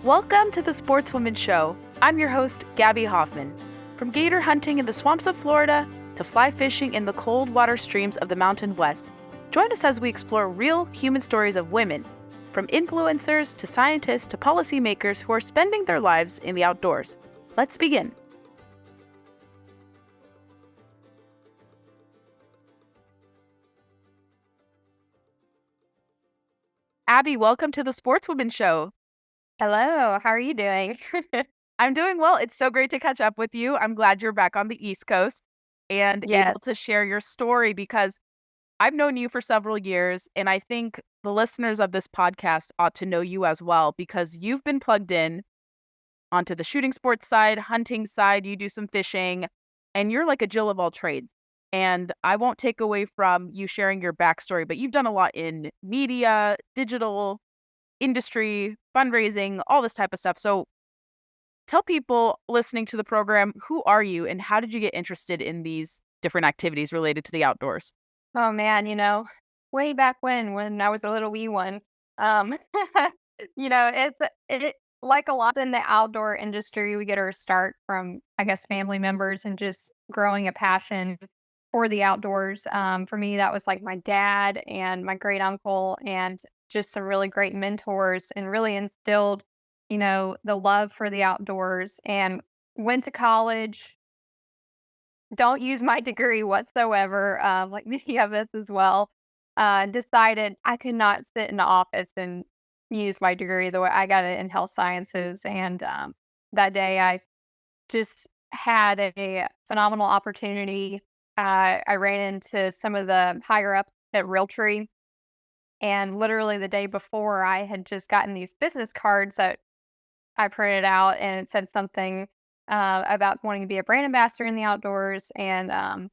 Welcome to the Sportswoman Show. I'm your host, Gabby Hoffman. From gator hunting in the swamps of Florida to fly fishing in the cold water streams of the Mountain West, join us as we explore real human stories of women, from influencers to scientists to policymakers who are spending their lives in the outdoors. Let's begin. Abby, welcome to the Sportswoman Show. Hello, how are you doing? I'm doing well. It's so great to catch up with you. I'm glad you're back on the East Coast and Yes. able to share your story because I've known you for several years, and I think the listeners of this podcast ought to know you as well because you've been plugged in onto the shooting sports side, hunting side, you do some fishing, and you're like a Jill of all trades. And I won't take away from you sharing your backstory, but you've done a lot in media, digital, industry, fundraising, all this type of stuff. So tell people listening to the program, who are you and how did you get interested in these different activities related to the outdoors? Oh man, way back when I was a little wee one, um, it like a lot in the outdoor industry, we get our start from, I guess, family members and just growing a passion for the outdoors. For me, that was like my dad and my great uncle and just some really great mentors and really instilled, the love for the outdoors and went to college. Don't use my degree whatsoever, like many of us as well. Decided I could not sit in the office and use my degree the way I got it in health sciences. And that day I just had a phenomenal opportunity. I ran into some of the higher ups at Realtree. And literally the day before, I had just gotten these business cards that I printed out, and it said something about wanting to be a brand ambassador in the outdoors, and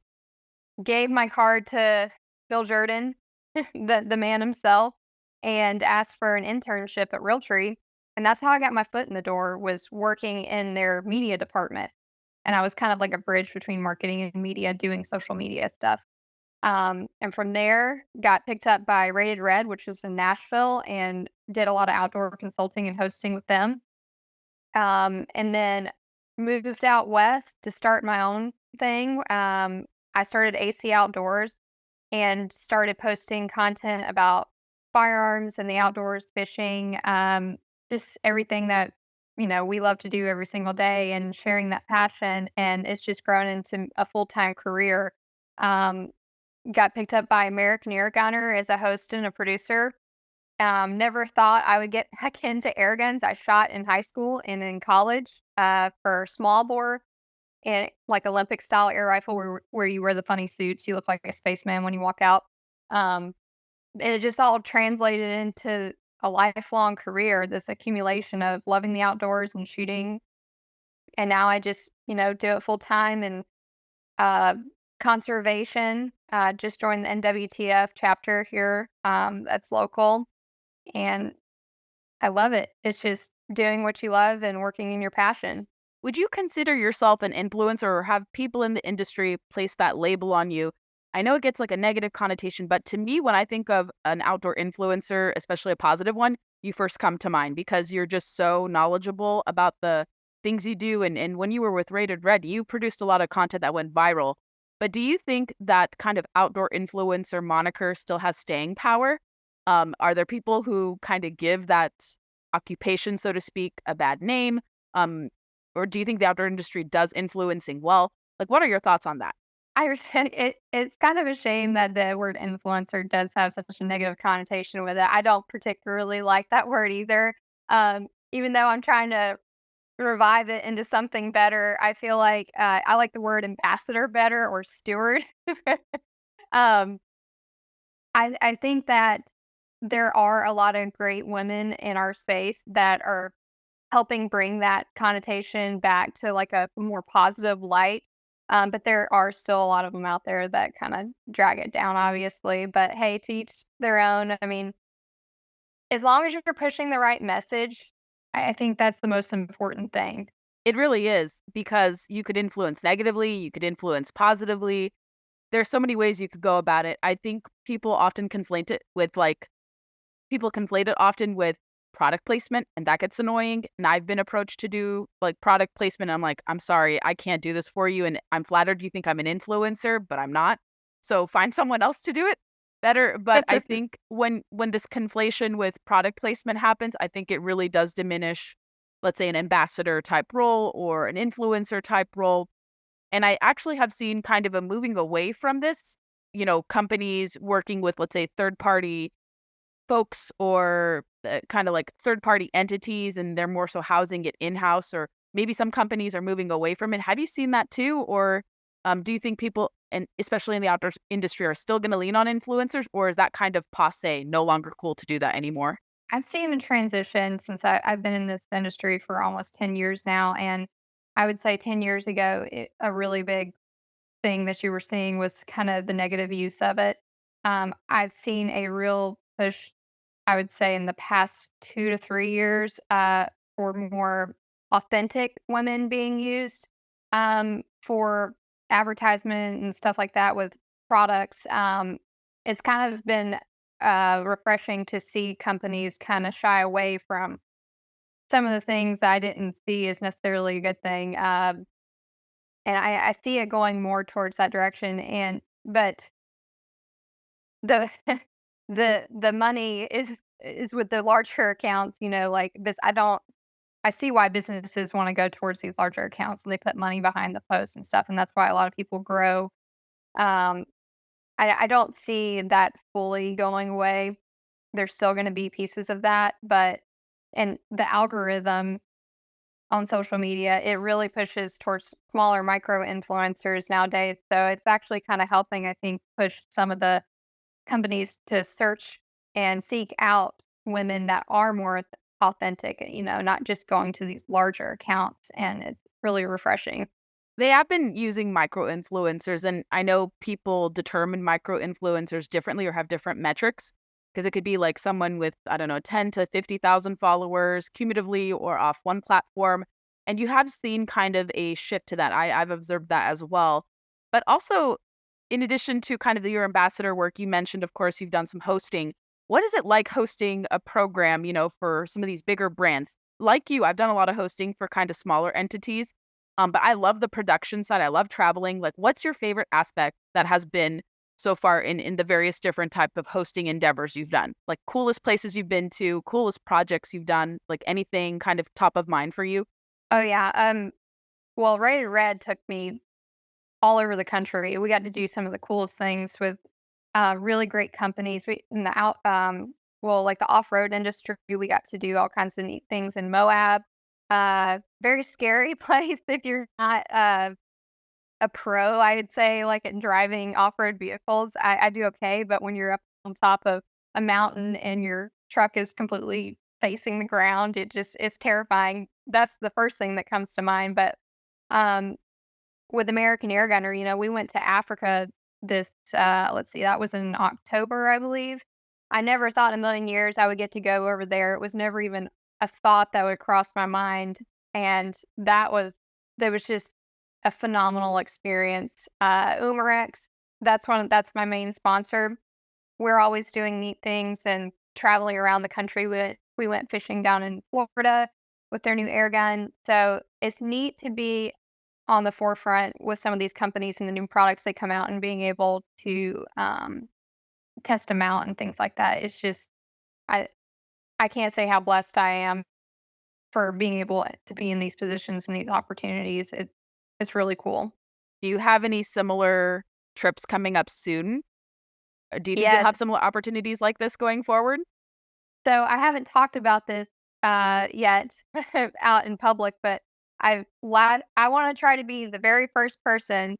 gave my card to Bill Jordan, the man himself, and asked for an internship at Realtree. And that's how I got my foot in the door, was working in their media department. And I was kind of like a bridge between marketing and media, doing social media stuff. And from there, got picked up by Rated Red, which was in Nashville, and did a lot of outdoor consulting and hosting with them. And then moved out west to start my own thing. I started AC Outdoors and started posting content about firearms and the outdoors, fishing, just everything that, we love to do every single day and sharing that passion. And it's just grown into a full-time career. Um, got picked up by American Airgunner as a host and a producer. Never thought I would get back into air guns. I shot in high school and in college for small bore and like Olympic style air rifle where you wear the funny suits. You look like a spaceman when you walk out. Um, and it just all translated into a lifelong career, this accumulation of loving the outdoors and shooting. And now I just, do it full time and uh, conservation. Just joined the NWTF chapter here that's local. And I love it. It's just doing what you love and working in your passion. Would you consider yourself an influencer or have people in the industry place that label on you? I know it gets like a negative connotation, but to me, when I think of an outdoor influencer, especially a positive one, you first come to mind because you're just so knowledgeable about the things you do. And when you were with Rated Red, you produced a lot of content that went viral. But do you think that kind of outdoor influencer moniker still has staying power? Are there people who kind of give that occupation, so to speak, a bad name? Or do you think the outdoor industry does influencing well? Like, what are your thoughts on that? I understand it's kind of a shame that the word influencer does have such a negative connotation with it. I don't particularly like that word either. Even though I'm trying to revive it into something better, I feel like I like the word ambassador better or steward. um, I think that there are a lot of great women in our space that are helping bring that connotation back to like a more positive light. But there are still a lot of them out there that kind of drag it down, obviously. But hey, to each their own. I mean, as long as you're pushing the right message, I think that's the most important thing. It really is because you could influence negatively, you could influence positively. There's so many ways you could go about it. I think people often conflate it with product placement, and that gets annoying. And I've been approached to do like product placement. And I'm like, I'm sorry, I can't do this for you. And I'm flattered you think I'm an influencer, but I'm not. So find someone else to do it better. But I think when this conflation with product placement happens, I think it really does diminish, let's say, an ambassador type role or an influencer type role. And I actually have seen kind of a moving away from this, companies working with, let's say, third party folks or kind of like third party entities, and they're more so housing it in house, or maybe some companies are moving away from it. Have you seen that too? Or do you think people, and especially in the outdoors industry, are still going to lean on influencers, or is that kind of passe, no longer cool to do that anymore? I've seen a transition since I've been in this industry for almost 10 years now. And I would say 10 years ago, a really big thing that you were seeing was kind of the negative use of it. I've seen a real push, I would say, in the past 2 to 3 years for more authentic women being used for advertisement and stuff like that with products. It's kind of been refreshing to see companies kind of shy away from some of the things I didn't see as necessarily a good thing. And I see it going more towards that direction. But the the money is with the larger accounts, like this. I see why businesses want to go towards these larger accounts. And they put money behind the posts and stuff, and that's why a lot of people grow. Um, I don't see that fully going away. There's still going to be pieces of that, but and the algorithm on social media, it really pushes towards smaller micro influencers nowadays. So it's actually kind of helping, I think, push some of the companies to search and seek out women that are more authentic, not just going to these larger accounts. And it's really refreshing. They have been using micro influencers, and I know people determine micro influencers differently or have different metrics, because it could be like someone with, I don't know, 10 to 50,000 followers cumulatively or off one platform. And you have seen kind of a shift to that. I've observed that as well. But also, in addition to kind of your ambassador work, you mentioned, of course, you've done some hosting. What is it like hosting a program, for some of these bigger brands? Like you, I've done a lot of hosting for kind of smaller entities. But I love the production side. I love traveling. Like, what's your favorite aspect that has been so far in the various different type of hosting endeavors you've done? Like, coolest places you've been to, coolest projects you've done, like anything kind of top of mind for you? Oh yeah. Well, Rated Red took me all over the country. We got to do some of the coolest things with really great companies. We in the out well, like the off-road industry, we got to do all kinds of neat things in Moab. Very scary place if you're not a pro, I'd say, like in driving off-road vehicles. I do okay, but when you're up on top of a mountain and your truck is completely facing the ground, it's terrifying. That's the first thing that comes to mind. But um with American Air Gunner, we went to Africa this, let's see, that was in October, I believe. I never thought in a million years I would get to go over there. It was never even a thought that would cross my mind. And that was just a phenomenal experience. Umarex, that's my main sponsor. We're always doing neat things and traveling around the country. We went fishing down in Florida with their new air gun. So it's neat to be on the forefront with some of these companies and the new products they come out and being able to test them out and things like that. It's just I I can't say how blessed I am for being able to be in these positions and these opportunities. It's really cool. Do you have any similar trips coming up soon? Do you think you'll Yes. have similar opportunities like this going forward? So I haven't talked about this yet out in public, but I want to try to be the very first person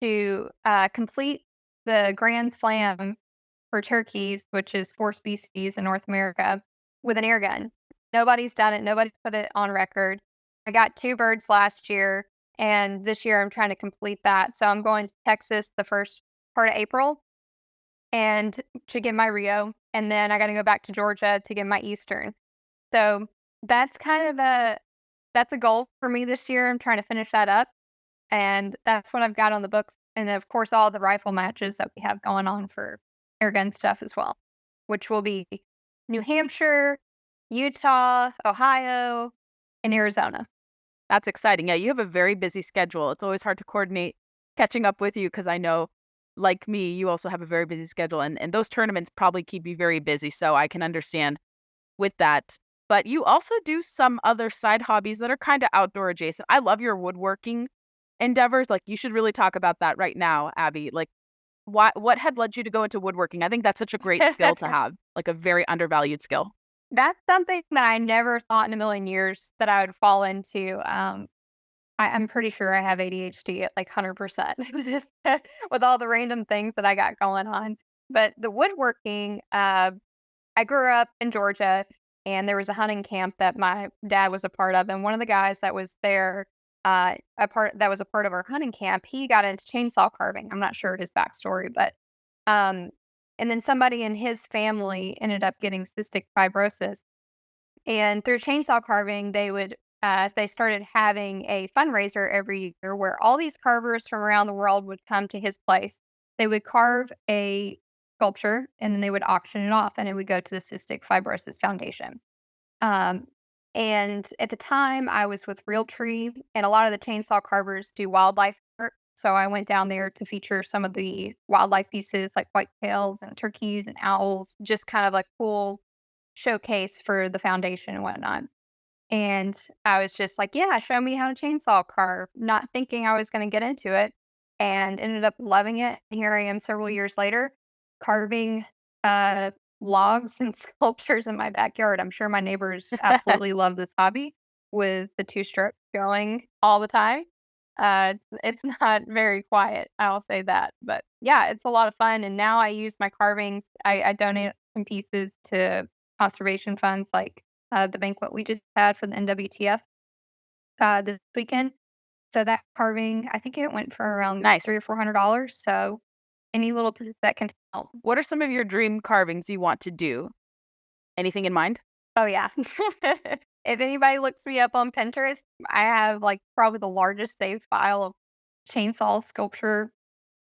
to complete the Grand Slam for turkeys, which is 4 species in North America, with an air gun. Nobody's done it. Nobody's put it on record. I got 2 birds last year, and this year I'm trying to complete that. So I'm going to Texas the first part of April and to get my Rio, and then I got to go back to Georgia to get my Eastern. So that's kind of that's a goal for me this year. I'm trying to finish that up, and that's what I've got on the books. And of course, all the rifle matches that we have going on for airgun stuff as well, which will be New Hampshire. Utah, Ohio, and Arizona. That's exciting. Yeah, you have a very busy schedule. It's always hard to coordinate catching up with you because I know, like me, you also have a very busy schedule, and those tournaments probably keep you very busy. So I can understand with that. But you also do some other side hobbies that are kind of outdoor adjacent. I love your woodworking endeavors. Like you should really talk about that right now, Abby. Like what had led you to go into woodworking? I think that's such a great skill to have, like a very undervalued skill. That's something that I never thought in a million years that I would fall into. I'm pretty sure I have ADHD at like 100% just with all the random things that I got going on. But the woodworking, I grew up in Georgia, and there was a hunting camp that my dad was a part of, and one of the guys that was there, a part of our hunting camp, he got into chainsaw carving. I'm not sure his backstory, but um, and then somebody in his family ended up getting cystic fibrosis, and through chainsaw carving, they started having a fundraiser every year where all these carvers from around the world would come to his place. They would carve a sculpture and then they would auction it off and it would go to the Cystic Fibrosis Foundation. Um, and at the time, I was with Realtree, and a lot of the chainsaw carvers do wildlife art. So I went down there to feature some of the wildlife pieces like whitetails and turkeys and owls, just kind of like cool showcase for the foundation and whatnot. And I was just like, yeah, show me how to chainsaw carve, not thinking I was going to get into it and ended up loving it. And here I am several years later carving uh, logs and sculptures in my backyard. I'm sure my neighbors absolutely love this hobby with the two strokes going all the time. It's not very quiet, I'll say that. But yeah, it's a lot of fun. And now I use my carvings, I donate some pieces to conservation funds like the banquet we just had for the NWTF this weekend. So that carving, I think it went for around three Nice. or $400. So any little piece that can help. What are some of your dream carvings you want to do? Anything in mind? Oh yeah. If anybody looks me up on Pinterest, I have like probably the largest saved file of chainsaw sculpture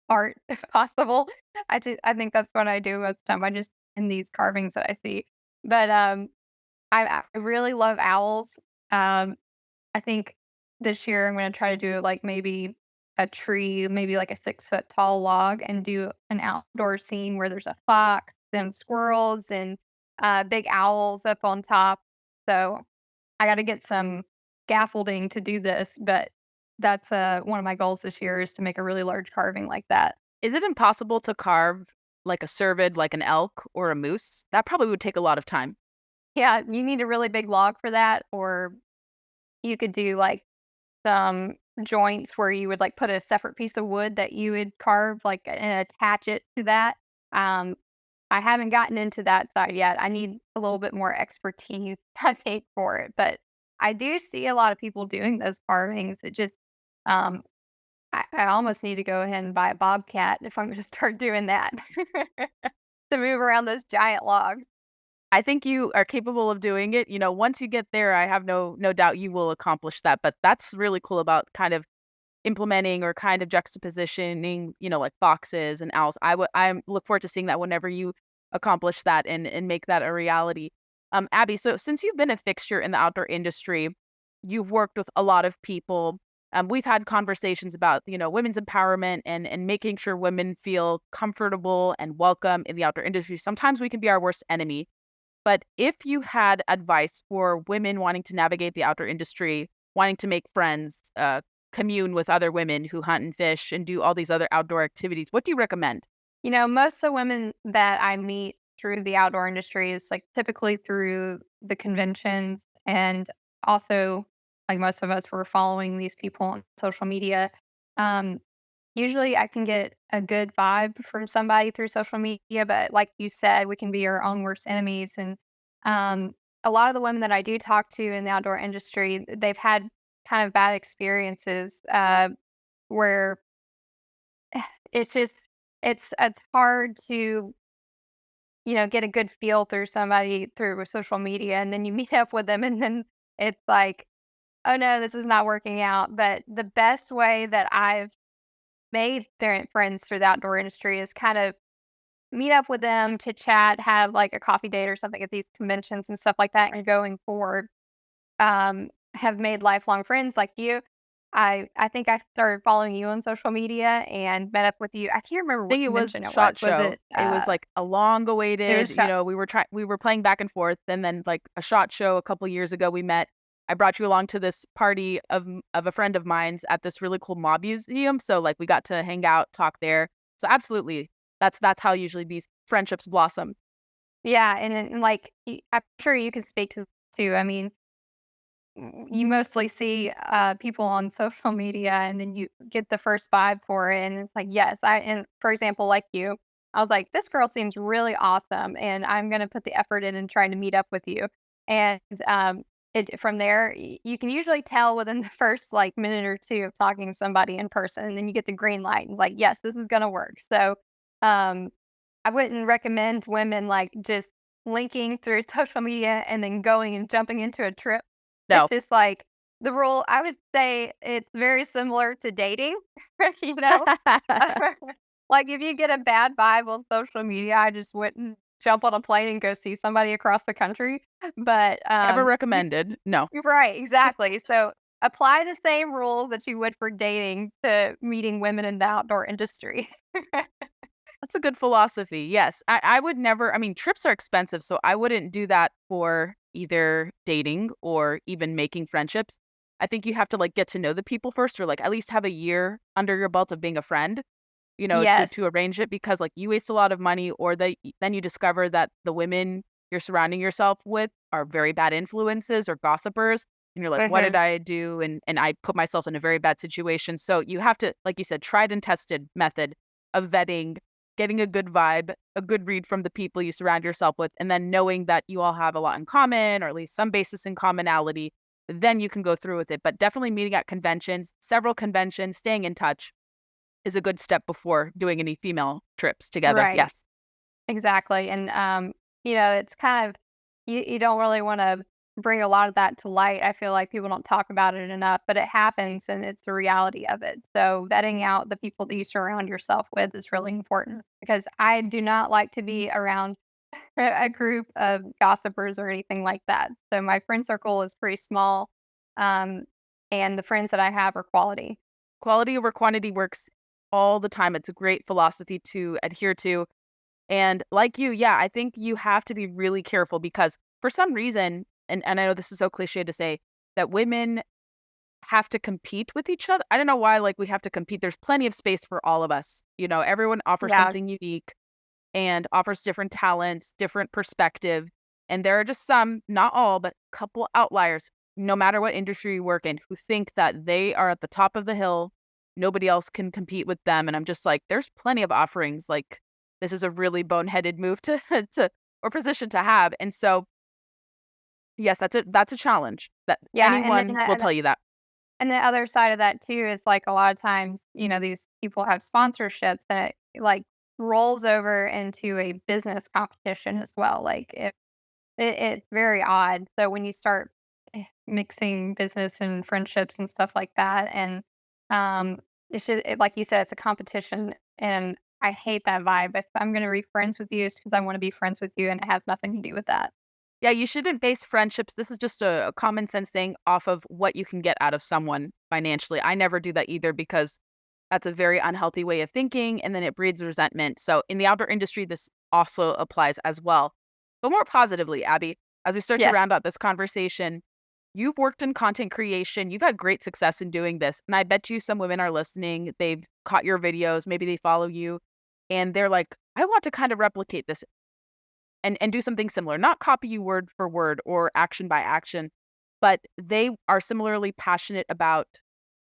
art if possible. I think that's what I do most of the time. I just in these carvings that I see. But I really love owls. Um, I think this year I'm gonna try to do, like, maybe a tree, maybe, like, a 6-foot tall log and do an outdoor scene where there's a fox and squirrels and, big owls up on top. So, I gotta get some scaffolding to do this, but that's, one of my goals this year is to make a really large carving like that. Is it impossible to carve like a cervid, like an elk or a moose? That probably would take a lot of time. Yeah, you need a really big log for that, or you could do, like, some joints where you would, like, put a separate piece of wood that you would carve, like, and attach it to that. Um, I haven't gotten into that side yet. I need a little bit more expertise, I think, for it, but I do see a lot of people doing those carvings. It just, um, I almost need to go ahead and buy a bobcat if I'm gonna start doing that to move around those giant logs. I think you are capable of doing it. You know, once you get there, I have no doubt you will accomplish that. But that's really cool about kind of implementing or kind of juxtapositioning, you know, like foxes and owls. I look forward to seeing that whenever you accomplish that and make that a reality. Abby, so since you've been a fixture in the outdoor industry, you've worked with a lot of people. We've had conversations about, you know, women's empowerment and making sure women feel comfortable and welcome in the outdoor industry. Sometimes we can be our worst enemy. But if you had advice for women wanting to navigate the outdoor industry, wanting to make friends, commune with other women who hunt and fish and do all these other outdoor activities, what do you recommend? You know, most of the women that I meet through the outdoor industry is like typically through the conventions and also like most of us were following these people on social media. Um, Usually I can get a good vibe from somebody through social media, but like you said, we can be our own worst enemies. And um, a lot of the women that I do talk to in the outdoor industry, they've had kind of bad experiences where it's just it's hard to, get a good feel through somebody through social media, and then you meet up with them, and then it's like, "Oh, no, this is not working out." But the best way that I've made friends through the outdoor industry is kind of meet up with them to chat, have like a coffee date or something at these conventions and stuff like that. And going forward, have made lifelong friends like you. I think I started following you on social media and met up with you. I can't remember what Think it was convention it was. SHOT Was Show. it, It was, like, a long it was awaited, shot. we were playing back and forth, and then, like, a SHOT Show a couple years ago, we met. I brought you along to this party of a friend of mine's at this really cool mob museum, so, like, we got to hang out, talk there. So, absolutely, that's how usually these friendships blossom. Yeah. And like, I'm sure you can speak to this too. I mean, you mostly see people on social media and then you get the first vibe for it. And it's like, yes, and for example, like you, I was like, this girl seems really awesome. And I'm going to put the effort in and trying to meet up with you. And from there, you can usually tell within the first like minute or two of talking to somebody in person. And then you get the green light and like, yes, this is going to work. So um, I wouldn't recommend women like just linking through social media and then going and jumping into a trip. It's No. just like the rule. I would say it's very similar to dating, you know? Like, if you get a bad vibe on social media, I just wouldn't jump on a plane and go see somebody across the country. But, Ever you recommended? No. you're right, exactly. So, apply the same rules that you would for dating to meeting women in the outdoor industry. That's a good philosophy. Yes. I would never, I mean, trips are expensive, so I wouldn't do that for either dating or even making friendships. I think you have to like get to know the people first or like at least have a year under your belt of being a friend, Yes. to arrange it because like you waste a lot of money or then you discover that the women you're surrounding yourself with are very bad influences or gossipers and you're like, what did Mhm. I do? And I put myself in a very bad situation. So you have to, like you said, tried and tested method of vetting, getting a good vibe, a good read from the people you surround yourself with, and then knowing that you all have a lot in common or at least some basis in commonality, then you can go through with it. But definitely meeting at conventions, several conventions, staying in touch is a good step before doing any female trips together. Right. Yes. Exactly, and, it's kind of you don't really wanna bring a lot of that to light. I feel like people don't talk about it enough, but it happens, and it's the reality of it. So, vetting out the people that you surround yourself with is really important because I do not like to be around a group of gossipers or anything like that. So, my friend circle is pretty small, um, and the friends that I have are quality. Quality over quantity works all the time. It's a great philosophy to adhere to. And like you, yeah, I think you have to be really careful because for some reason, and I know this is so cliche to say, that women have to compete with each other. I don't know why, like, we have to compete. There's plenty of space for all of us. Everyone offers Yeah. something unique and offers different talents, different perspective. And there are just some, not all, but a couple outliers, no matter what industry you work in, who think that they are at the top of the hill. Nobody else can compete with them. And I'm just like, there's plenty of offerings. Like, this is a really boneheaded move to to or position to have. And so, yes, that's a challenge that Yeah, anyone will tell you that. and the other side of that too is like a lot of times, these people have sponsorships and it like rolls over into a business competition as well. Like it's very odd. So when you start mixing business and friendships and stuff like that, and it's just like you said, it's a competition, and I hate that vibe. If I'm going to be friends with you, it's because I want to be friends with you, and it has nothing to do with that. Yeah, you shouldn't base friendships. This is just a common sense thing off of what you can get out of someone financially. I never do that either because that's a very unhealthy way of thinking and then it breeds resentment. So in the outdoor industry, this also applies as well. But more positively, Abby, as we start to Yes. round out this conversation, you've worked in content creation. You've had great success in doing this. And I bet you some women are listening. They've caught your videos. Maybe they follow you and they're like, I want to kind of replicate this and do something similar, not copy you word for word or action by action, but they are similarly passionate about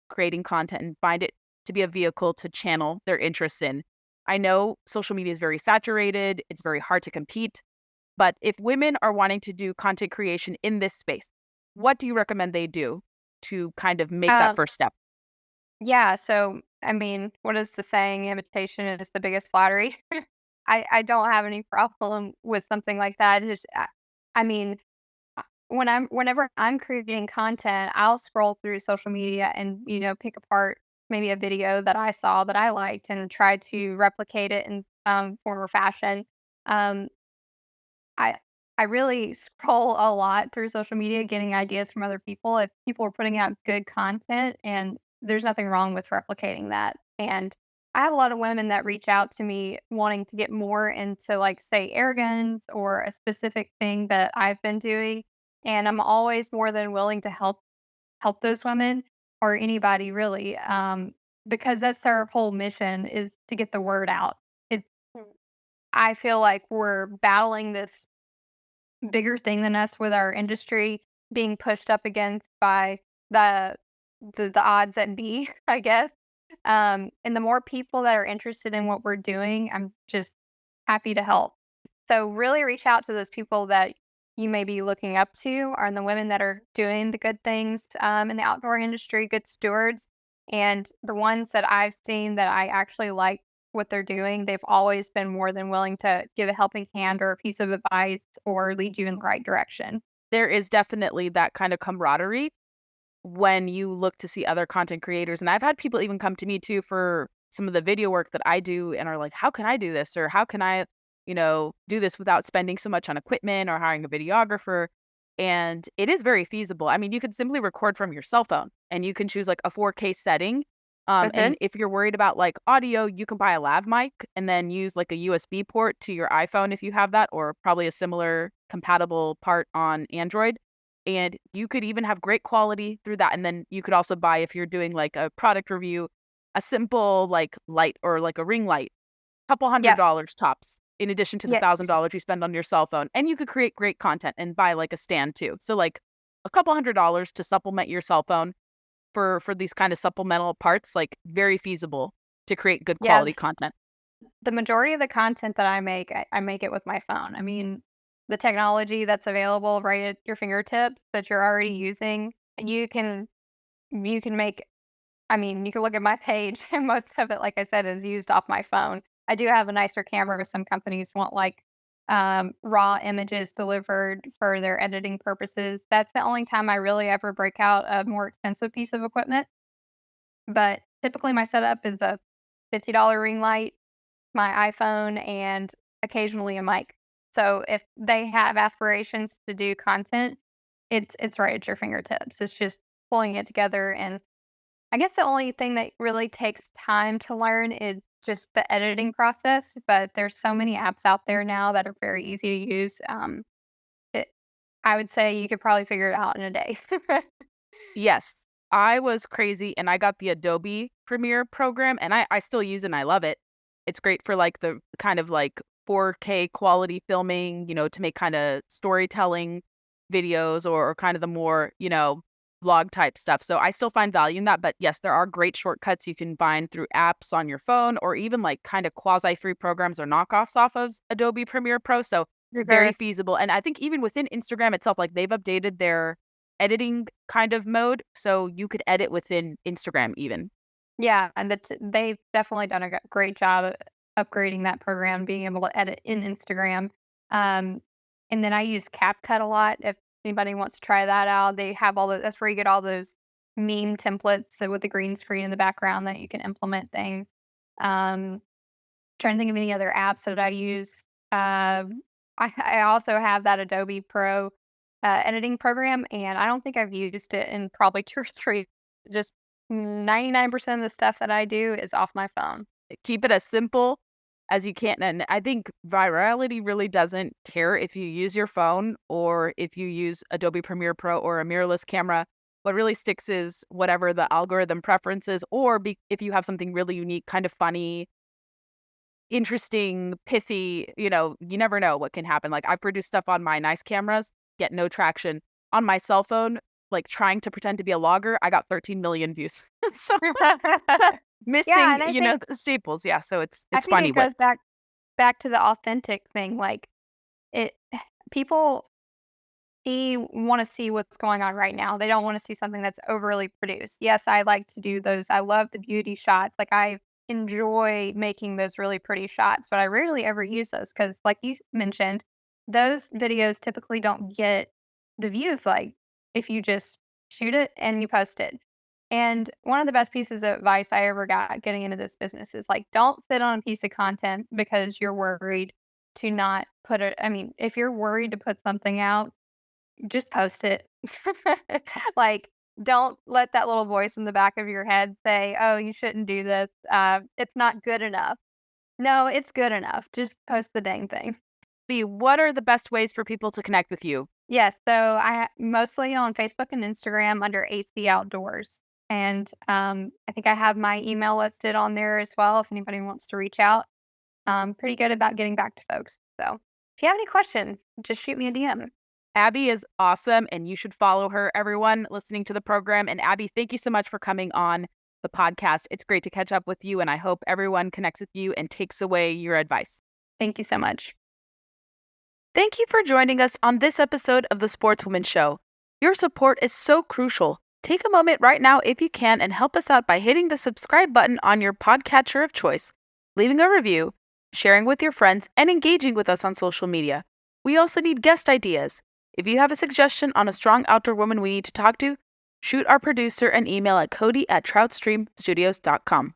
creating content and find it to be a vehicle to channel their interests in. I know social media is very saturated, it's very hard to compete, but if women are wanting to do content creation in this space, what do you recommend they do to kind of make that Um, first step? yeah. So, I mean, what is the saying? Imitation is the biggest flattery. I don't have any problem with something like that. It's just, I mean, whenever I'm creating content, I'll scroll through social media and, pick apart maybe a video that I saw that I liked and try to replicate it in former fashion. Um, I I really scroll a lot through social media getting ideas from other people. If people are putting out good content, and there's nothing wrong with replicating that. And I have a lot of women that reach out to me wanting to get more into, like, say, air guns or a specific thing that I've been doing, and I'm always more than willing to help those women or anybody really, because that's our whole mission is to get the word out. It's I feel like we're battling this bigger thing than us with our industry being pushed up against by the the odds that be, I guess. And the more people that are interested in what we're doing, I'm just happy to help. So really reach out to those people that you may be looking up to, are the women that are doing the good things in the outdoor industry, good stewards, and the ones that I've seen that I actually like what they're doing, they've always been more than willing to give a helping hand or a piece of advice or lead you in the right direction. There is definitely that kind of camaraderie when you look to see other content creators. And I've had people even come to me too for some of the video work that I do and are like, how can I do this? Or how can I, do this without spending so much on equipment or hiring a videographer? And it is very feasible. I mean, you can simply record from your cell phone and you can choose like a 4K setting. And Mhm. if you're worried about like audio, you can buy a lav mic and then use like a USB port to your iPhone if you have that, or probably a similar compatible part on Android. And you could even have great quality through that. And then you could also buy, if you're doing like a product review, a simple like light or like a ring light, couple Yep. $100 tops, in addition to the Yeah. $1,000 you spend on your cell phone. And you could create great content and buy like a stand too. So like a couple $100 to supplement your cell phone for these kind of supplemental parts, like very feasible to create good Yeah. quality content. The majority of the content that I make it with my phone. I mean, the technology that's available right at your fingertips that you're already using, you can make. I mean, you can look at my page, and most of it, like I said, is used off my phone. I do have a nicer camera. Some companies want like raw images delivered for their editing purposes. That's the only time I really ever break out a more expensive piece of equipment. But typically, my setup is a $50 ring light, my iPhone, and occasionally a mic. So if they have aspirations to do content, it's right at your fingertips. It's just pulling it together. And I guess the only thing that really takes time to learn is just the editing process, but there's so many apps out there now that are very easy to use. It, I would say you could probably figure it out in a day. Yes, I was crazy and I got the Adobe Premiere program and I still use it and I love it. It's great for like the kind of like 4K quality filming, to make kind of storytelling videos or kind of the more, vlog type stuff. So I still find value in that. But yes, there are great shortcuts you can find through apps on your phone or even like kind of quasi free programs or knockoffs off of Adobe Premiere Pro. So very Sure. feasible. And I think even within Instagram itself, like they've updated their editing kind of mode, so you could edit within Instagram even. Yeah, and they've definitely done a great job at upgrading that program, being able to edit in Instagram. Um, and then I use CapCut a lot. If anybody wants to try that out, they have all the that's where you get all those meme templates so with the green screen in the background that you can implement things. Trying to think of any other apps that I use. I also have that Adobe Pro editing program, and I don't think I've used it in probably 2 or 3. Just 99% of the stuff that I do is off my phone. Keep it as simple as you can, and I think virality really doesn't care if you use your phone or if you use Adobe Premiere Pro or a mirrorless camera. What really sticks is whatever the algorithm preferences, or if you have something really unique, kind of funny, interesting, pithy, you never know what can happen. Like I've produced stuff on my nice cameras, get no traction. On my cell phone, like trying to pretend to be a logger, I got 13 million views. So Yeah, missing, and I think the staples. Yeah, so it's I it's think funny it what goes back to the authentic thing. Like it, people want to see what's going on right now. They don't want to see something that's overly produced. Yes, I like to do those. I love the beauty shots. Like I enjoy making those really pretty shots, but I rarely ever use those because, like you mentioned, those videos typically don't get the views like if you just shoot it and you post it. And one of the best pieces of advice I ever got getting into this business is like, don't sit on a piece of content because you're worried to not put it. I mean, if you're worried to put something out, just post it. Like, don't let that little voice in the back of your head say, oh, you shouldn't do this. It's not good enough. No, it's good enough. Just post the dang thing. What are the best ways for people to connect with you? Yes, so mostly on Facebook and Instagram under AC Outdoors, and I think I have my email listed on there as well if anybody wants to reach out. Pretty good about getting back to folks. So if you have any questions, just shoot me a DM. Abby is awesome, and you should follow her, everyone listening to the program. And Abby, thank you so much for coming on the podcast. It's great to catch up with you, and I hope everyone connects with you and takes away your advice. Thank you so much. Thank you for joining us on this episode of The Sportswoman Show. Your support is so crucial. Take a moment right now if you can and help us out by hitting the subscribe button on your podcatcher of choice, leaving a review, sharing with your friends, and engaging with us on social media. We also need guest ideas. If you have a suggestion on a strong outdoor woman we need to talk to, shoot our producer an email at cody@troutstreamstudios.com.